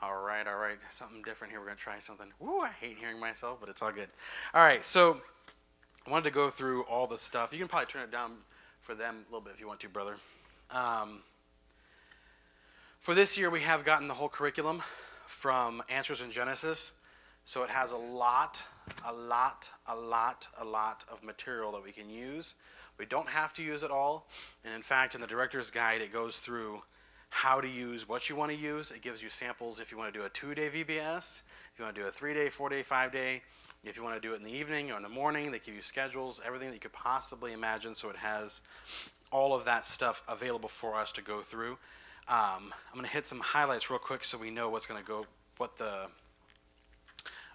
All right, all right. Something different here. We're going to try something. Woo, I hate hearing myself, but it's all good. All right, so I wanted to go through all the stuff. You can probably turn it down for them a little bit if you want to, brother. Um, for this year, we have gotten the whole curriculum from Answers in Genesis. So it has a lot of material that we can use. We don't have to use it all. And in fact, in the director's guide, it goes through how to use what you want to use. It gives you samples if you want to do a 2-day VBS, if you want to do a 3-day, 4-day, 5-day, if you want to do it in the evening or in the morning. They give you schedules, everything that you could possibly imagine. So it has all of that stuff available for us to go through. I'm going to hit some highlights real quick so we know what the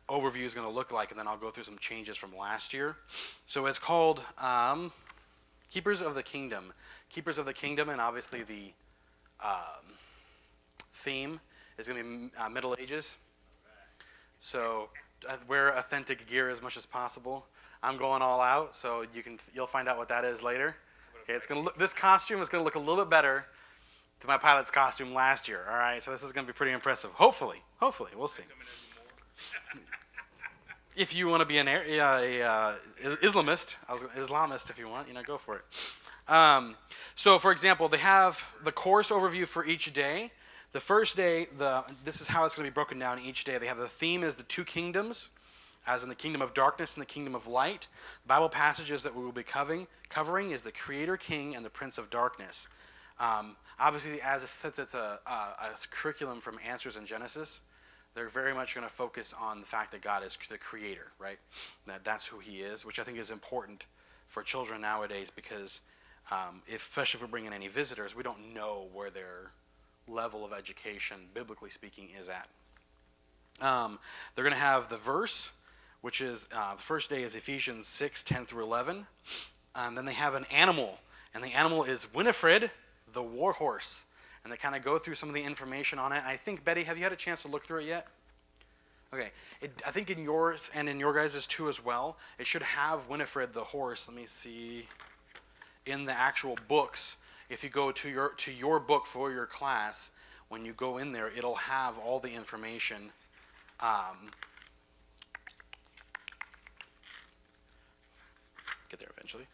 overview is going to look like, and then I'll go through some changes from last year. So it's called Keepers of the Kingdom. Keepers of the Kingdom, and obviously the theme is going to be Middle Ages. So wear authentic gear as much as possible. I'm going all out, so you'll find out what that is later. Okay, this costume is going to look a little bit better than my pilot's costume last year. All right, so this is going to be pretty impressive. Hopefully, we'll see. If you want to be an Islamist, if you want, go for it. So, for example, they have the course overview for each day. The first day, this is how it's going to be broken down each day. They have the theme is the two kingdoms, as in the kingdom of darkness and the kingdom of light. Bible passages that we will be covering is the Creator King and the Prince of Darkness. Obviously, since it's a curriculum from Answers in Genesis, they're very much going to focus on the fact that God is the creator, right? That's who he is, which I think is important for children nowadays because especially if we're bringing any visitors, we don't know where their level of education, biblically speaking, is at. They're going to have the verse, which is the first day is Ephesians 6:10 through 11. Then they have an animal, and the animal is Winifred, the war horse. And they kind of go through some of the information on it. I think, Betty, have you had a chance to look through it yet? Okay. I think in yours and in your guys' too as well, it should have Winifred the horse. Let me see. In the actual books, if you go to your book for your class, when you go in there, it'll have all the information. Get there eventually.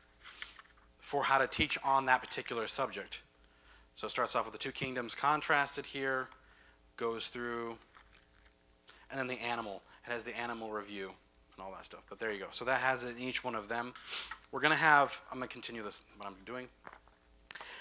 For how to teach on that particular subject. So it starts off with the two kingdoms contrasted here, goes through, and then the animal. It has the animal review and all that stuff. But there you go. So that has it in each one of them. I'm going to continue this, what I'm doing.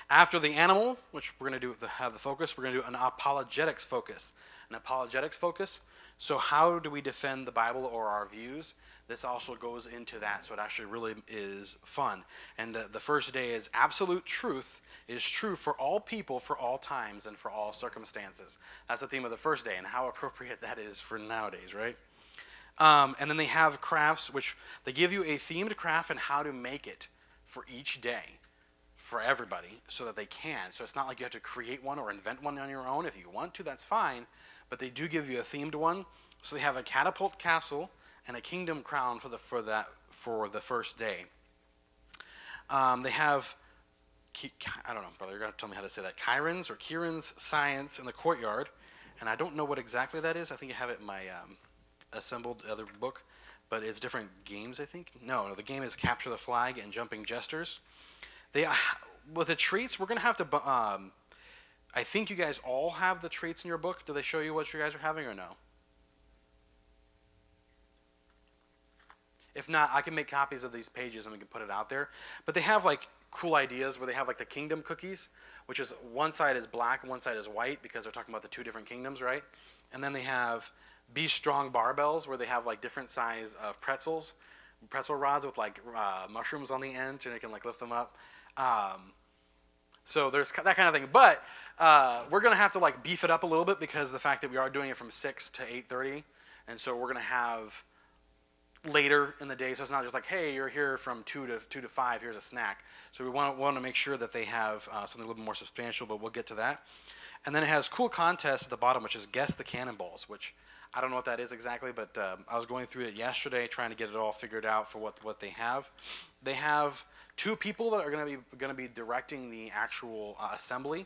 After the animal, which we're going to have the focus, we're going to do an apologetics focus. An apologetics focus. So how do we defend the Bible or our views? This also goes into that, so it actually really is fun. And the first day is absolute truth is true for all people, for all times, and for all circumstances. That's the theme of the first day, and how appropriate that is for nowadays, right? And then they have crafts, which they give you a themed craft and how to make it for each day for everybody so that they can. So it's not like you have to create one or invent one on your own. If you want to, that's fine. But they do give you a themed one. So they have a catapult castle and a kingdom crown for the first day. They have, I don't know, brother, you're going to tell me how to say that. Kieran's Science in the Courtyard. And I don't know what exactly that is. I think I have it in my assembled other book. But it's different games, I think. No, the game is Capture the Flag and Jumping Jesters. With the treats, we're going to have to, I think you guys all have the treats in your book. Do they show you what you guys are having or no? If not, I can make copies of these pages and we can put it out there. But they have like cool ideas where they have like the kingdom cookies, which is one side is black and one side is white because they're talking about the two different kingdoms, right? And then they have Be Strong barbells where they have like different size of pretzel rods with like mushrooms on the end and you can like lift them up. So there's that kind of thing. But we're going to have to like beef it up a little bit because the fact that we are doing it from 6 to 8:30. And so we're going to have later in the day, so it's not just like, hey, you're here from 2 to 5, here's a snack. So we want to make sure that they have something a little bit more substantial, but we'll get to that. And then it has cool contests at the bottom, which is Guess the Cannonballs, which I don't know what that is exactly, but I was going through it yesterday trying to get it all figured out for what they have. They have 2 people that are going to be directing the actual assembly,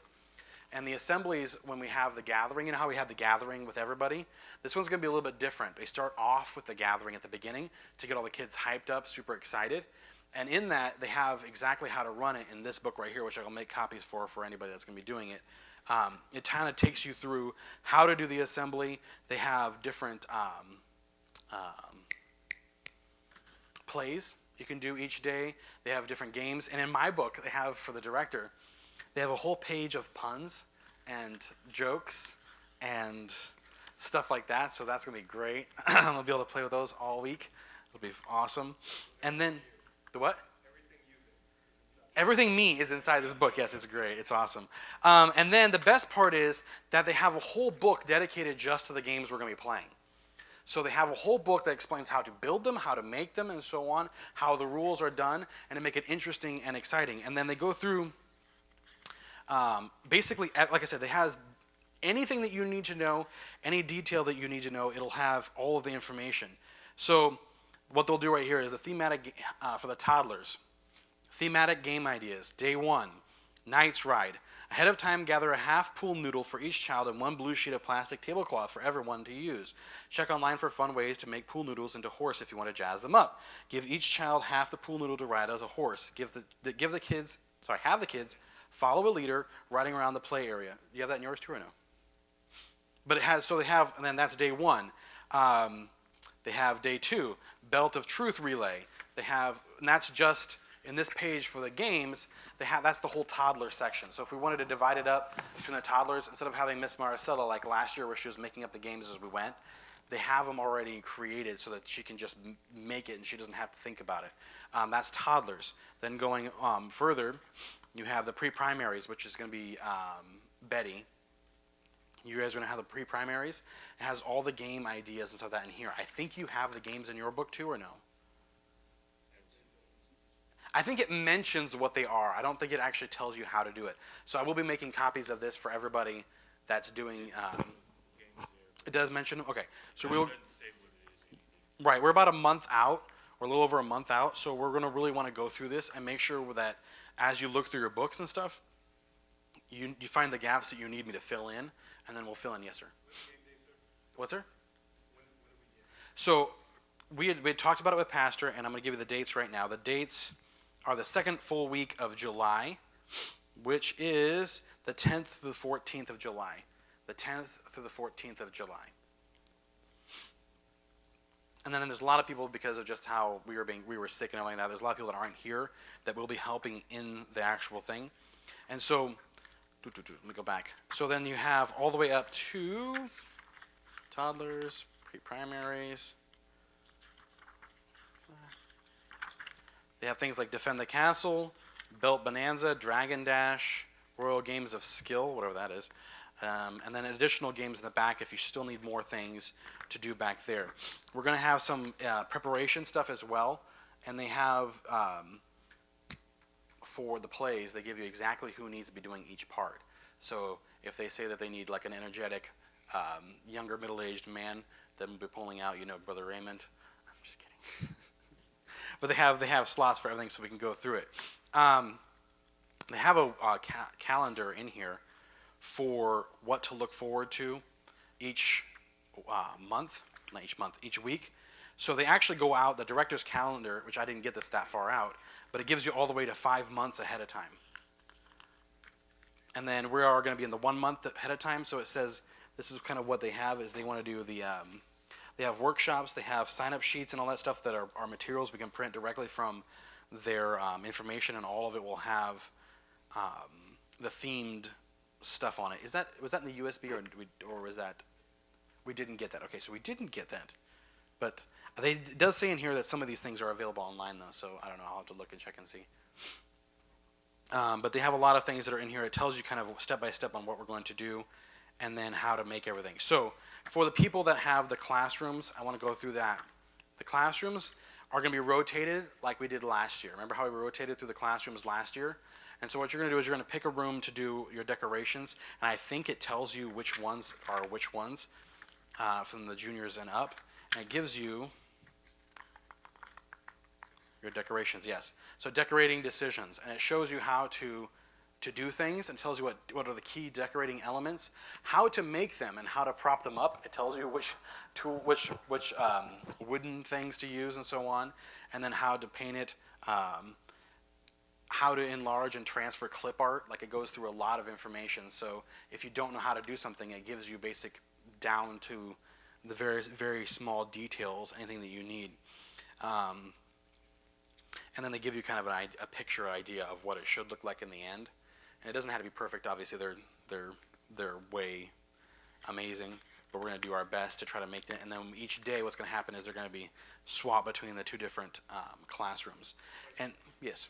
And the assemblies, when we have the gathering, you know how we have the gathering with everybody? This one's going to be a little bit different. They start off with the gathering at the beginning to get all the kids hyped up, super excited. And in that, they have exactly how to run it in this book right here, which I'll make copies for anybody that's going to be doing it. It kind of takes you through how to do the assembly. They have different plays you can do each day. They have different games. And in my book, they have, for the director, they have a whole page of puns and jokes and stuff like that. So that's going to be great. I'll be able to play with those all week. It'll be awesome. And then, the what? Everything me is inside this book. Yes, it's great. It's awesome. And then the best part is that they have a whole book dedicated just to the games we're going to be playing. So they have a whole book that explains how to build them, how to make them, and so on, how the rules are done, and to make it interesting and exciting. And then they go through, basically, like I said, they has anything that you need to know, any detail that you need to know, it'll have all of the information. So what they'll do right here is the thematic, for the toddlers, thematic game ideas. Day 1, Knight's Ride. Ahead of time, gather a half pool noodle for each child and 1 blue sheet of plastic tablecloth for everyone to use. Check online for fun ways to make pool noodles into horse if you want to jazz them up. Give each child half the pool noodle to ride as a horse. Have the kids follow a leader riding around the play area. Do you have that in yours too or no? But it has, so they have, and then that's day 1. They have day 2, Belt of Truth Relay. They have, and that's just in this page for the games. That's the whole toddler section. So if we wanted to divide it up between the toddlers, instead of having Miss Maricela like last year where she was making up the games as we went, they have them already created so that she can just make it and she doesn't have to think about it. That's toddlers. Then going further, you have the pre-primaries, which is going to be Betty. You guys are going to have the pre-primaries. It has all the game ideas and stuff like that in here. I think you have the games in your book too, or no? I think it mentions what they are. I don't think it actually tells you how to do it. So I will be making copies of this for everybody that's doing. It does mention them? Okay. So we'll. Right. We're about a month out, or a little over a month out. So we're going to really want to go through this and make sure that as you look through your books and stuff, you find the gaps that you need me to fill in, and then we'll fill in. Yes, sir. What's sir? So we had talked about it with Pastor, and I'm going to give you the dates right now. The dates are the second full week of July, which is the 10th through the 14th of July. The 10th through the 14th of July. And then there's a lot of people, because of just how we were sick and everything like that, there's a lot of people that aren't here that will be helping in the actual thing. And so, let me go back. So then you have all the way up to toddlers, pre-primaries. They have things like Defend the Castle, Belt Bonanza, Dragon Dash, Royal Games of Skill, whatever that is. And then additional games in the back if you still need more things to do back there. We're going to have some preparation stuff as well. And they have, for the plays, they give you exactly who needs to be doing each part. So if they say that they need like an energetic, younger middle-aged man, then we'll be pulling out, Brother Raymond. I'm just kidding. But they have slots for everything, so we can go through it. They have a calendar in here for what to look forward to each each week. So they actually go out, the director's calendar, which I didn't get this that far out, but it gives you all the way to 5 months ahead of time. And then we are going to be in the 1 month ahead of time, so it says this is kind of what they have, is they want to do the... They have workshops, they have sign-up sheets and all that stuff that are materials we can print directly from their information, and all of it will have the themed stuff on it. Was that in the USB, or was that... We didn't get that. Okay, so we didn't get that. But it does say in here that some of these things are available online, though, so I don't know. I'll have to look and check and see. But they have a lot of things that are in here. It tells you kind of step-by-step on what we're going to do and then how to make everything. So for the people that have the classrooms, I want to go through that. The classrooms are going to be rotated like we did last year. Remember how we rotated through the classrooms last year? And so what you're going to do is you're going to pick a room to do your decorations, and I think it tells you which ones are which ones from the juniors and up, and it gives you your decorations, yes. So decorating decisions, and it shows you how to to do things, and tells you what are the key decorating elements, how to make them, and how to prop them up. It tells you which wooden things to use and so on, and then how to paint it, how to enlarge and transfer clip art. Like, it goes through a lot of information. So if you don't know how to do something, it gives you basic down to the very, very small details, anything that you need. And then they give you kind of a picture idea of what it should look like in the end. And it doesn't have to be perfect. Obviously, they're way amazing, but we're going to do our best to try to make it. And then each day, what's going to happen is they're going to be swapped between the two different classrooms. And yes,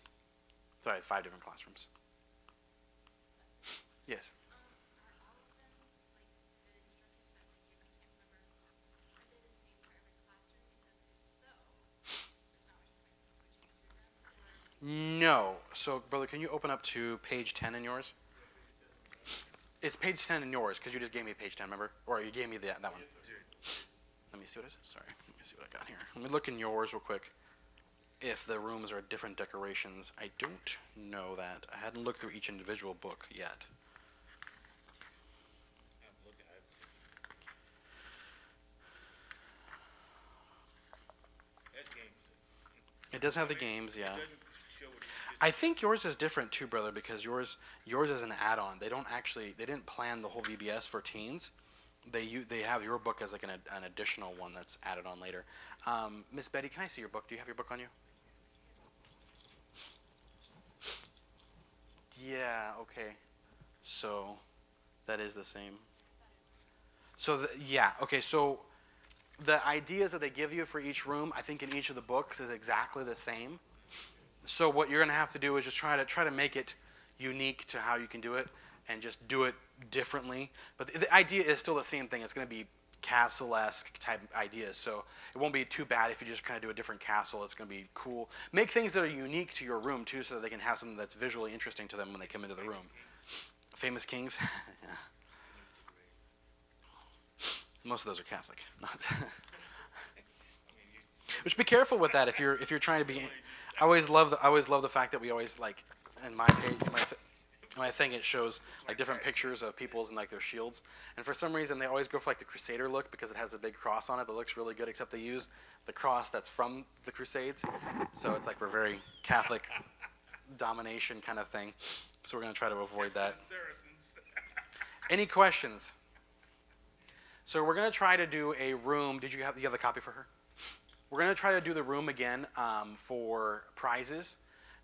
sorry, 5 different classrooms. Yes. No. So, brother, can you open up to page 10 in yours? It's page 10 in yours, because you just gave me page 10, remember? Or you gave me that one. Let me see what it is. Sorry. Let me see what I got here. Let me look in yours real quick. If the rooms are different decorations. I don't know that. I hadn't looked through each individual book yet. It does have the games, yeah. I think yours is different too, brother, because yours is an add-on. They didn't plan the whole VBS for teens. They have your book as like an additional one that's added on later. Miss Betty, can I see your book? Do you have your book on you? Yeah, okay. So that is the same. So yeah, okay. So the ideas that they give you for each room, I think in each of the books is exactly the same. So what you're going to have to do is just try to make it unique to how you can do it, and just do it differently. But the idea is still the same thing. It's going to be castle-esque type ideas. So it won't be too bad if you just kind of do a different castle. It's going to be cool. Make things that are unique to your room too, so that they can have something that's visually interesting to them when they come into the room. Famous kings. Yeah. Most of those are Catholic. Which, be careful with that if you're trying to be. I always love the fact that we always, like, in my page, my thing, it shows like different pictures of people's and like their shields, and for some reason they always go for like the Crusader look because it has a big cross on it that looks really good, except they use the cross that's from the Crusades, so it's like we're very Catholic domination kind of thing, so we're going to try to avoid that. Any questions? So we're going to try to do a room. Do you have the copy for her? We're going to try to do the room again for prizes,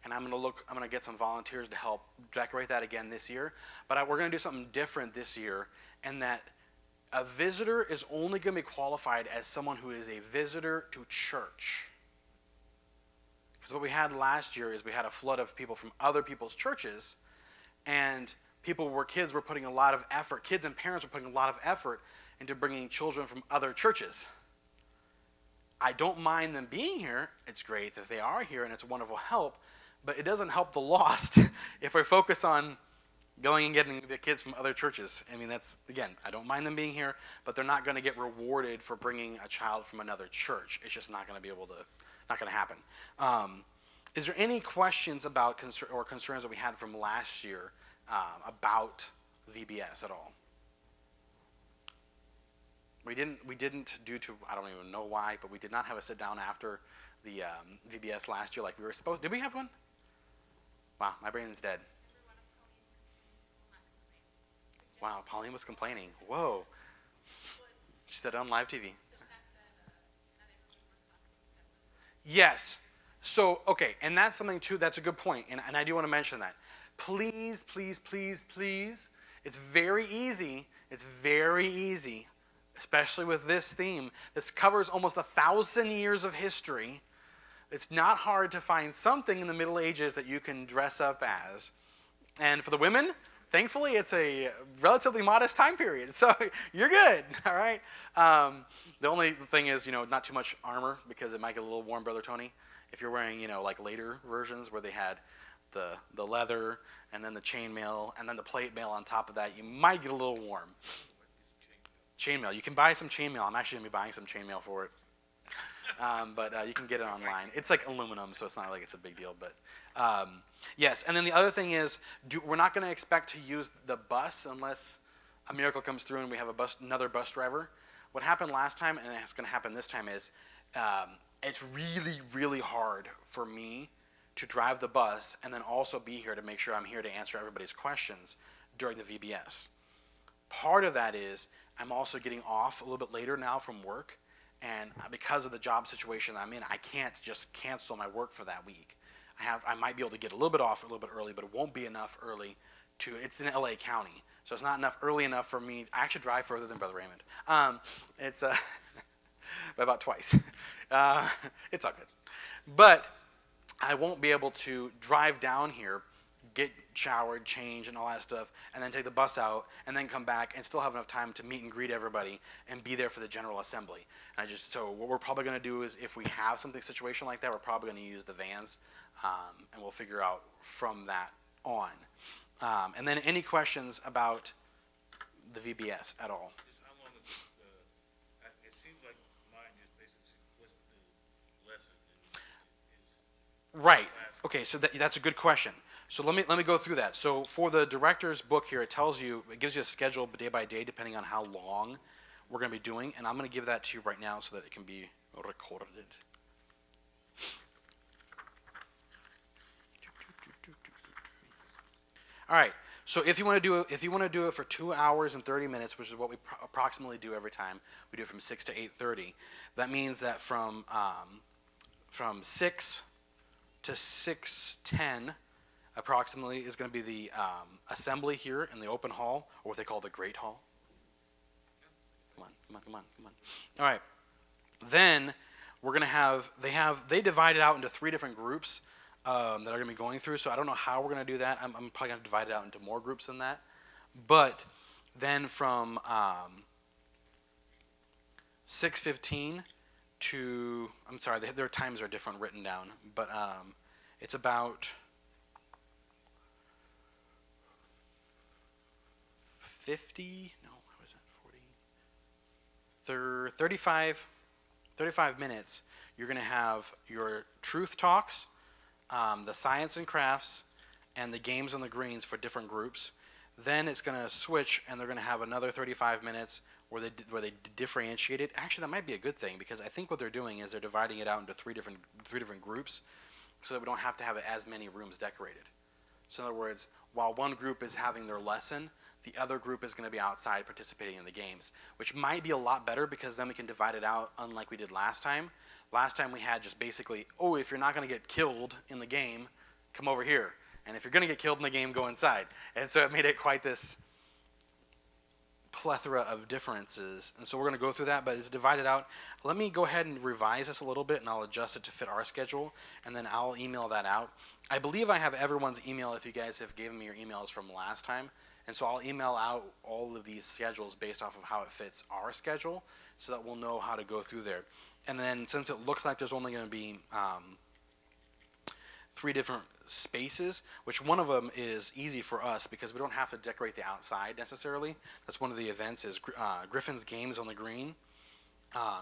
and I'm going to get some volunteers to help decorate that again this year. But we're going to do something different this year, and that a visitor is only going to be qualified as someone who is a visitor to church. Because what we had last year is we had a flood of people from other people's churches, and kids were putting a lot of effort. Kids and parents were putting a lot of effort into bringing children from other churches. I don't mind them being here. It's great that they are here, and it's a wonderful help, but it doesn't help the lost if we focus on going and getting the kids from other churches. I mean, that's, again, I don't mind them being here, but they're not going to get rewarded for bringing a child from another church. It's just not going to happen. Is there any questions about concerns that we had from last year about VBS at all? We didn't due to, I don't even know why, but we did not have a sit down after the VBS last year like we were supposed. Did we have one? Wow, my brain's dead. Wow, Pauline was complaining. Whoa. She said it on live TV. Yes. So, okay, and that's something too, that's a good point, and I do want to mention that. Please, please, please, please, it's very easy, especially with this theme. This covers almost 1,000 years of history. It's not hard to find something in the Middle Ages that you can dress up as. And for the women, thankfully, it's a relatively modest time period. So you're good, all right? The only thing is, not too much armor because it might get a little warm, Brother Tony. If you're wearing, like later versions where they had the leather and then the chainmail and then the plate mail on top of that, you might get a little warm. Chainmail. You can buy some chainmail. I'm actually going to be buying some chainmail for it. but you can get it online. It's like aluminum, so it's not like it's a big deal. But yes, and then the other thing is, we're not going to expect to use the bus unless a miracle comes through and we have another bus driver. What happened last time, and it's going to happen this time, is it's really, really hard for me to drive the bus and then also be here to make sure I'm here to answer everybody's questions during the VBS. Part of that is I'm also getting off a little bit later now from work, and because of the job situation I'm in, I can't just cancel my work for that week. I might be able to get a little bit off a little bit early, but it won't be enough early it's in LA County, so it's not early enough for me. I actually drive further than Brother Raymond. It's by about twice. It's all good. But I won't be able to drive down here, get showered, change, and all that stuff, and then take the bus out, and then come back and still have enough time to meet and greet everybody and be there for the General Assembly. So what we're probably going to do is, if we have something situation like that, we're probably going to use the vans, and we'll figure out from that on. And then any questions about the VBS at all? Just how long is it seems like mine just basically splits the lesson and Right. Okay, so that's a good question. So let me go through that. So for the director's book here, it gives you a schedule day by day depending on how long we're going to be doing, and I'm going to give that to you right now so that it can be recorded. All right. So if you want to do it for 2 hours and 30 minutes, which is what we approximately do every time, we do it from 6 to 8:30. That means that from 6 to 6:10 approximately is going to be the assembly here in the open hall, or what they call the Great Hall. Come on. All right. Then we're going to have, they divide it out into 3 different groups that are going to be going through, so I don't know how we're going to do that. I'm probably going to divide it out into more groups than that. But then from 6:15 to, I'm sorry, their times are different written down, but it's about 35 minutes. You're going to have your truth talks, the science and crafts, and the games on the greens for different groups. Then it's going to switch, and they're going to have another 35 minutes where they differentiate it. Actually, that might be a good thing, because I think what they're doing is they're dividing it out into three different groups, so that we don't have to have as many rooms decorated. So in other words, while one group is having their lesson, the other group is going to be outside participating in the games, which might be a lot better, because then we can divide it out unlike we did last time. Last time we had just basically, if you're not going to get killed in the game, come over here. And if you're going to get killed in the game, go inside. And so it made it quite this plethora of differences. And so we're going to go through that, but it's divided out. Let me go ahead and revise this a little bit, and I'll adjust it to fit our schedule, and then I'll email that out. I believe I have everyone's email if you guys have given me your emails from last time. And so I'll email out all of these schedules based off of how it fits our schedule, so that we'll know how to go through there. And then since it looks like there's only going to be 3 different spaces, which one of them is easy for us because we don't have to decorate the outside necessarily. That's one of the events, is Griffin's Games on the Green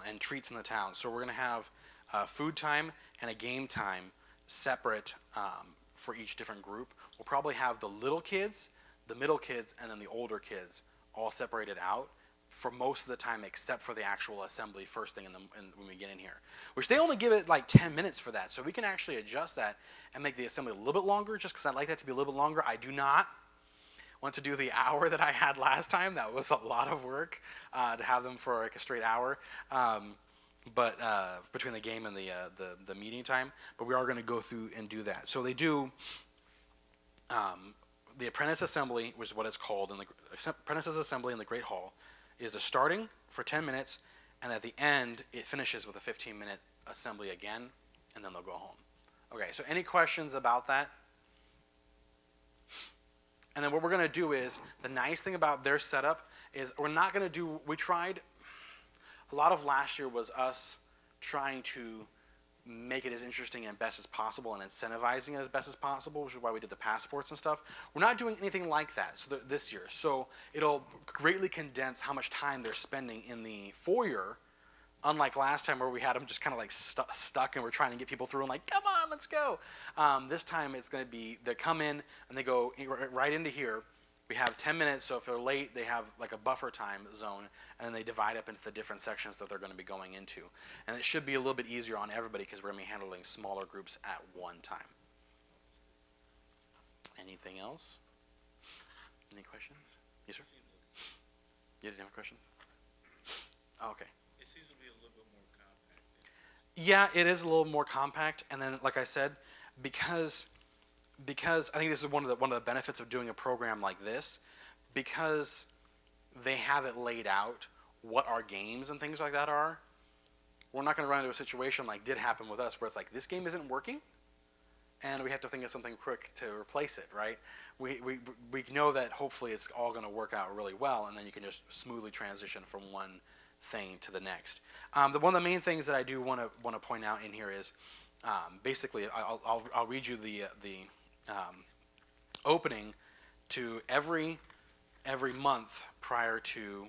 and Treats in the Town. So we're going to have food time and a game time separate for each different group. We'll probably have the little kids, the middle kids, and then the older kids all separated out for most of the time, except for the actual assembly first thing when we get in here, which they only give it like 10 minutes for that. So we can actually adjust that and make the assembly a little bit longer, just because I'd like that to be a little bit longer. I do not want to do the hour that I had last time. That was a lot of work to have them for like a straight hour, but between the game and the meeting time. But we are going to go through and do that. So they do the apprentice assembly, which is what it's called, and the apprentices assembly in the Great Hall is the starting for 10 minutes, and at the end it finishes with a 15-minute assembly again, and then they'll go home. Okay, so any questions about that? And then what we're going to do is, the nice thing about their setup is we're not going to do, we tried, a lot of last year was us trying to make it as interesting and best as possible and incentivizing it as best as possible, which is why we did the passports and stuff. We're not doing anything like that this year. So it'll greatly condense how much time they're spending in the foyer unlike last time where we had them just kind of like stuck and we're trying to get people through and like, come on, let's go. This time it's going to be, they come in and they go right into here. We have 10 minutes, so if they're late, they have like a buffer time zone, and then they divide up into the different sections that they're going to be going into. And it should be a little bit easier on everybody because we're going to be handling smaller groups at one time. Anything else? Any questions? Yes, sir? You didn't have a question? Oh, okay. It seems to be a little bit more compact. Yeah, it is a little more compact, and then, like I said, because I think this is one of the benefits of doing a program like this, because they have it laid out what our games and things like that are. We're not going to run into a situation like did happen with us, where it's like this game isn't working, and we have to think of something quick to replace it. Right? We know that hopefully it's all going to work out really well, and then you can just smoothly transition from one thing to the next. One of the main things that I do want to point out in here is basically I'll read you the opening to every month prior to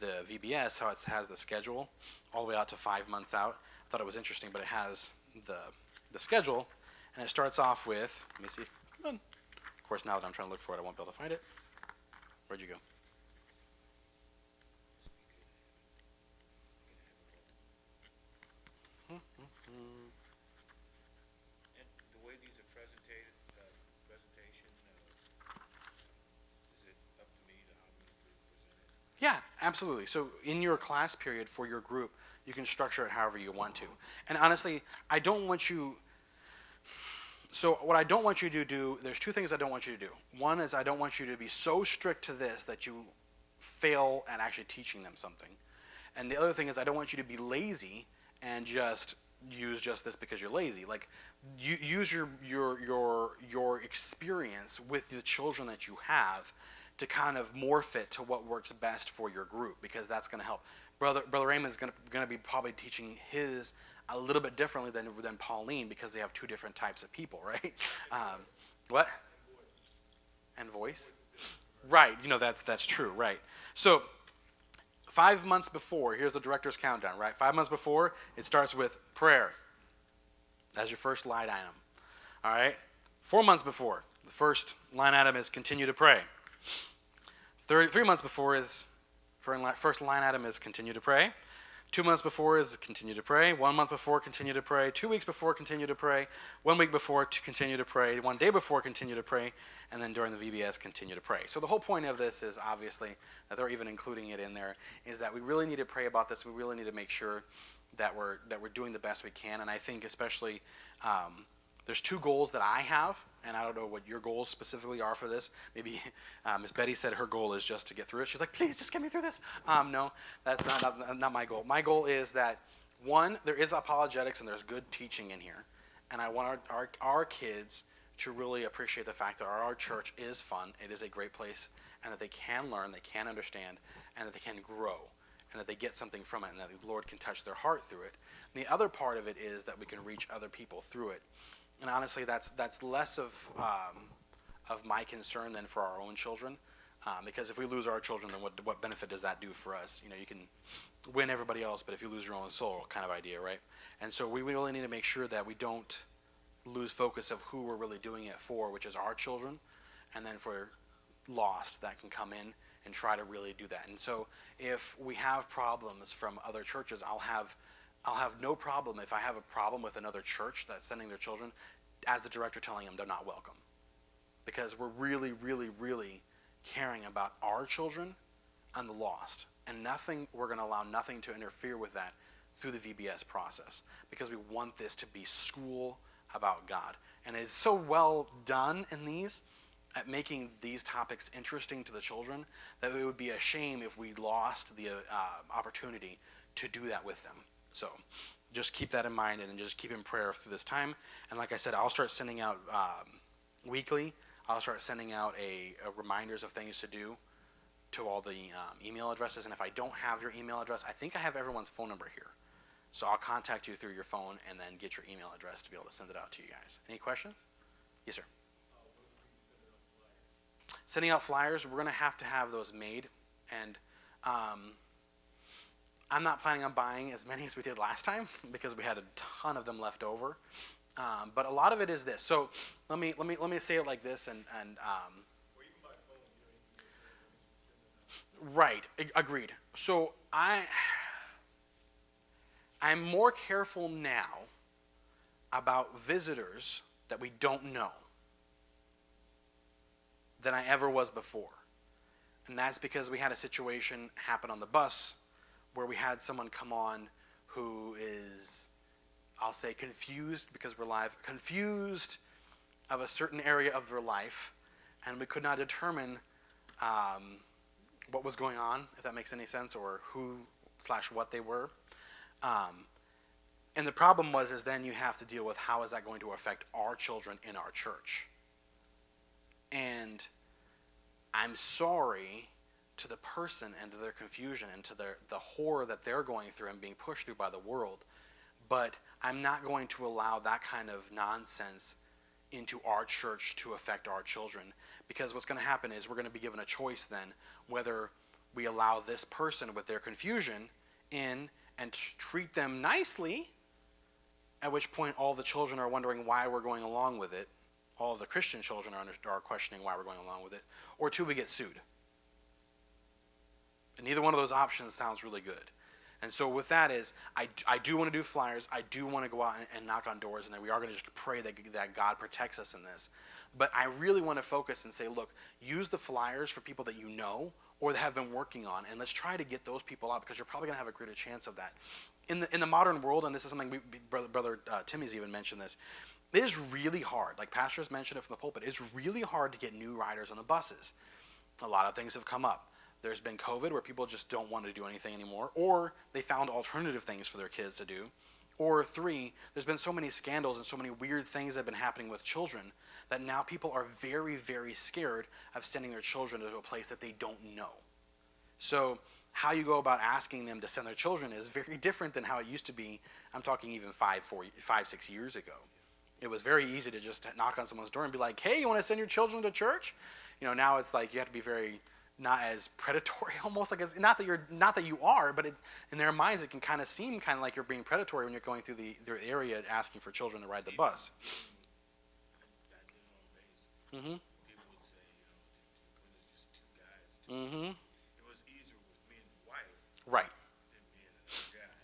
the VBS, how it has the schedule all the way out to 5 months out. I thought it was interesting, but it has the schedule, and it starts off with, let me see, come on. Of course, now that I'm trying to look for it, I won't be able to find it. Where'd you go? And the way these are presentation, is it up to me to how I'm going to present it? Yeah, absolutely. So in your class period for your group, you can structure it however you want to. And honestly, I don't want you, so what I don't want you to do, there's two things I don't want you to do. One is I don't want you to be so strict to this that you fail at actually teaching them something. And the other thing is I don't want you to be lazy and just use just this because you're lazy. Like, use your experience with the children that you have to kind of morph it to what works best for your group, because that's going to help. Brother Raymond's going to be probably teaching his a little bit differently than Pauline, because they have two different types of people, right? What? And voice? Right. That's true. Right. So 5 months before, here's the director's countdown, right? 5 months before, it starts with prayer as your first line item. All right? 4 months before, the first line item is continue to pray. 3 months before is, first line item is continue to pray. 2 months before is continue to pray. 1 month before, continue to pray. 2 weeks before, continue to pray. 1 week before, to continue to pray. 1 day before, continue to pray. And then during the VBS, continue to pray. So the whole point of this is obviously that they're even including it in there, is that we really need to pray about this. We really need to make sure that we're doing the best we can. And I think especially there's two goals that I have, and I don't know what your goals specifically are for this. Maybe Miss Betty said her goal is just to get through it. She's like, please just get me through this. No, that's not my goal. My goal is that, one, there is apologetics and there's good teaching in here. And I want our kids to really appreciate the fact that our church is fun. It is a great place, and that they can learn, they can understand, and that they can grow, and that they get something from it, and that the Lord can touch their heart through it. And the other part of it is that we can reach other people through it. And honestly, that's less of my concern than for our own children, because if we lose our children, then what benefit does that do for us? You can win everybody else, but if you lose your own soul, kind of idea, right? And so we really need to make sure that we don't lose focus of who we're really doing it for, which is our children, and then for lost that can come in and try to really do that. And so if we have problems from other churches, I'll have no problem if I have a problem with another church that's sending their children, as the director telling them they're not welcome. Because we're really, really, really caring about our children and the lost. And we're going to allow nothing to interfere with that through the VBS process. Because we want this to be school about God. And it's so well done in these, at making these topics interesting to the children, that it would be a shame if we lost the opportunity to do that with them. So just keep that in mind, and just keep in prayer through this time. And like I said, I'll start sending out weekly. I'll start sending out a reminders of things to do to all the email addresses. And if I don't have your email address, I think I have everyone's phone number here. So I'll contact you through your phone and then get your email address to be able to send it out to you guys. Any questions? Yes, sir. Sending out flyers, we're going to have those made. And I'm not planning on buying as many as we did last time because we had a ton of them left over. But a lot of it is this. So let me say it like this, and Or even by phone, you know, you can just send them out. right, agreed. So I'm more careful now about visitors that we don't know than I ever was before. And that's because we had a situation happen on the bus where we had someone come on who is, I'll say, confused, because we're live, confused of a certain area of their life, and we could not determine what was going on, if that makes any sense, or who/what they were. And the problem is then you have to deal with how is that going to affect our children in our church. And I'm sorry to the person and to their confusion and to the horror that they're going through and being pushed through by the world, but I'm not going to allow that kind of nonsense into our church to affect our children, because what's going to happen is we're going to be given a choice then whether we allow this person with their confusion in and treat them nicely, at which point all the children are wondering why we're going along with it. All of the Christian children are questioning why we're going along with it, or two, we get sued. And neither one of those options sounds really good. And so with that is, I do want to do flyers. I do want to go out and knock on doors, and we are going to just pray that God protects us in this. But I really want to focus and say, look, use the flyers for people that you know or that have been working on, and let's try to get those people out, because you're probably going to have a greater chance of that. In the modern world, and this is something Brother Timmy's even mentioned this, it is really hard. Like pastors mentioned it from the pulpit, it's really hard to get new riders on the buses. A lot of things have come up. There's been COVID where people just don't want to do anything anymore, or they found alternative things for their kids to do. Or three, there's been so many scandals and so many weird things that have been happening with children that now people are very, very scared of sending their children to a place that they don't know. So how you go about asking them to send their children is very different than how it used to be. I'm talking even 5-6 years ago. It was very easy to just knock on someone's door and be like, hey, you want to send your children to church? You know, now it's like you have to be very, not as predatory almost, like it's not that you are, but in their minds it can kind of seem kind of like you're being predatory when you're going through the area asking for children to ride the bus. People would say, when it's just two guys, it was easier with me and the wife Right. than me and another guy.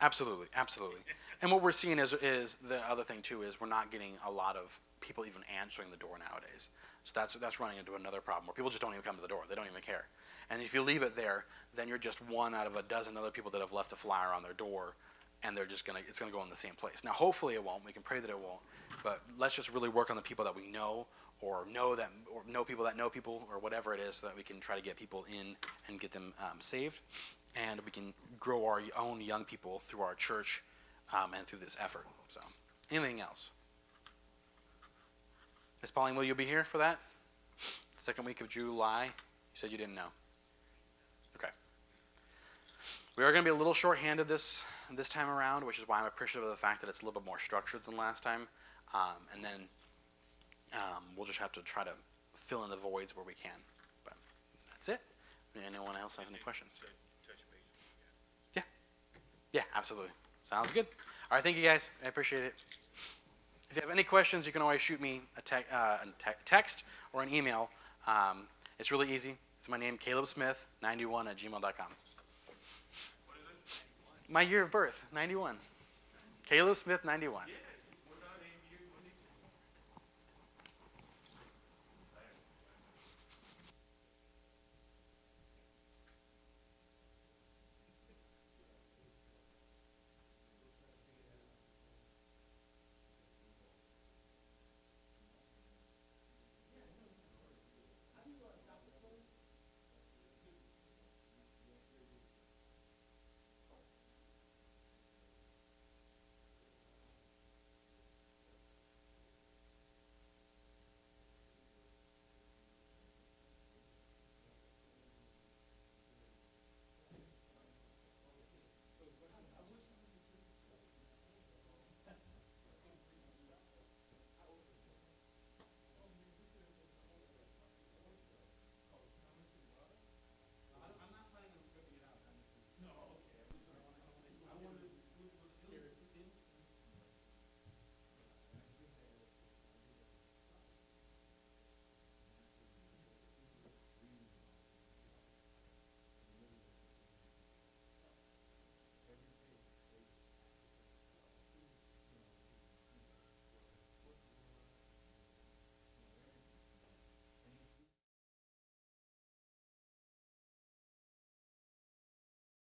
Absolutely. And what we're seeing is the other thing too is we're not getting a lot of people even answering the door nowadays. So that's running into another problem where people just don't even come to the door. They don't even care. And if you leave it there, then you're just one out of a dozen other people that have left a flyer on their door, and it's gonna go in the same place. Now, hopefully it won't. We can pray that it won't. But let's just really work on the people that we know, or know people that know people, or whatever it is, so that we can try to get people in and get them saved, and we can grow our own young people through our church and through this effort. So, anything else? Ms. Pauline, will you be here for that? Second week of July. You said you didn't know. Okay. We are going to be a little short-handed this time around, which is why I'm appreciative of the fact that it's a little bit more structured than last time. And then we'll just have to try to fill in the voids where we can. But that's it. Anyone else has any questions? Touch base with you guys. Yeah, absolutely. Sounds good. All right, thank you guys. I appreciate it. If you have any questions, you can always shoot me a text or an email. It's really easy. It's my name, calebsmith91@gmail.com. What is it? My year of birth, 91. Caleb Smith, 91. Yeah.